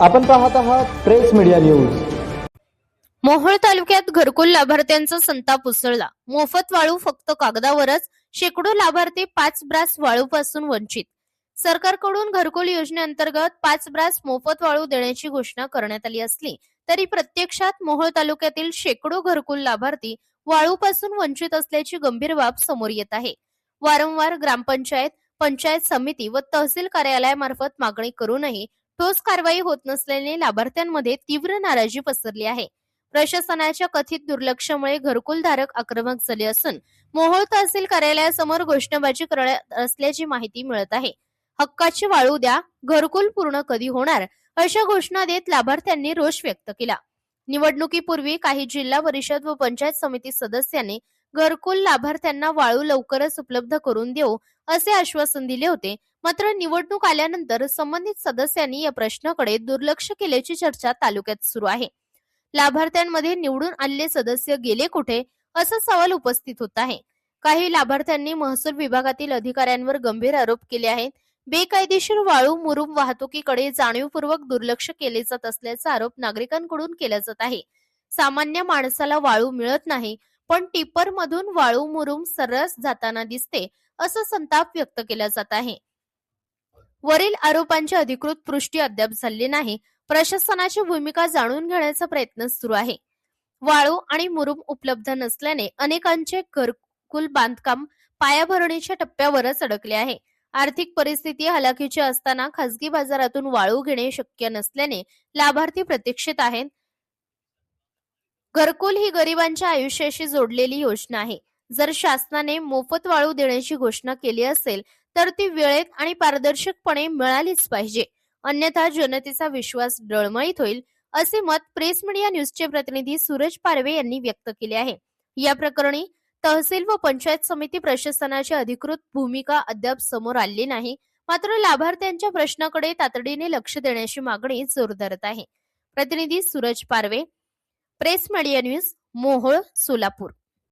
आपण पाहत आहात प्रेस मीडिया न्यूज। मोहोळ तालुक्यात घरकुल लाभार्थ्यांचा संताप उसळला। मोफत वाळू फक्त कागदावरच, शेकडो लाभार्थी 5 ब्रास वाळूपासून वंचित। सरकारकडून घरकुल योजनेअंतर्गत 5 ब्रास मोफत वाळू देण्याची घोषणा करण्यात आली असली तरी प्रत्यक्षात मोहोळ तालुक्यातील शेकडो घरकुल लाभार्थी वाळूपासून वंचित असल्याची गंभीर बाब समोर येत आहे। वारंवार ग्रामपंचायत, पंचायत समिती व तहसील कार्यालयामार्फत मागणी करूनही ठोस कारवाई होत नसल्याने लाभार्थ्यांमध्ये तीव्र नाराजी पसरली आहे। प्रशासनाच्या कथित दुर्लक्षामुळे घरकुलधारक आक्रमक झाले असून मोहोळ तहसील कार्यालयासमोर घोषणाबाजी करण्यात असल्याची माहिती मिळत आहे। हक्काची वाळू द्या, घरकुल पूर्ण कधी होणार, अशा घोषणा देत लाभार्थ्यांनी रोष व्यक्त केला। निवडणुकीपूर्वी काही जिल्हा परिषद व पंचायत समिती सदस्यांनी घरकुल लाभार्थ्यांना वाळू लवकरच उपलब्ध करून देऊ असे आश्वासन दिले होते। मात्र निवडणूक आल्यानंतर संबंधित सदस्यांनी या प्रश्नाकडे दुर्लक्ष केल्याची चर्चा तालुक्यात सुरू आहे। लाभार्थ्यांमध्ये निवडून आलेले सदस्य गेले कुठे, असा सवाल उपस्थित होत आहे। काही लाभार्थ्यांनी महसूल विभागातील अधिकाऱ्यांवर गंभीर आरोप केले आहेत। बेकायदेशीर वाळू मुरुम वाहतुकीकडे जाणीवपूर्वक दुर्लक्ष केले जात असल्याचा आरोप नागरिकांकडून केला जात आहे। सामान्य माणसाला वाळू मिळत नाही, पण टिपर मधून वाळू मुरुम सर्रास जाताना दिसते, असा संताप व्यक्त केला जात आहे। वरील आरोपांची अधिकृत पुष्टी अद्याप झाली नाही। प्रशासनाची भूमिका जाणून घेण्याचा प्रयत्न सुरू आहे। वाळू आणि मुरुम उपलब्ध नसल्याने अनेकांचे घरकुल बांधकाम पायाभरणीच्या टप्प्यावरच अडकले आहे। आर्थिक परिस्थिती हलाखीची असताना खासगी बाजारातून वाळू घेणे शक्य नसल्याने लाभार्थी प्रतीक्षेत आहेत। घरकुल ही गरिबांच्या आयुष्याशी जोडलेली योजना आहे। जर शासनाने मोफत वाळू देण्याची घोषणा केली असेल तर ती वेळेत आणि पारदर्शकपणे मिळालीच पाहिजे, अन्यथा जनतेचा विश्वास डळमळीत होईल, असे मत प्रेस मीडिया न्यूजचे प्रतिनिधी सूरज पारवे यांनी व्यक्त केले आहे। या प्रकरणी तहसील व पंचायत समिती प्रशासनाची अधिकृत भूमिका अद्याप समोर आली नाही। मात्र लाभार्थ्यांच्या प्रश्नाकडे तातडीने लक्ष देण्याची मागणी जोर धरत आहे। प्रतिनिधी Suraj Parve, press media news, Mohol, Solapur.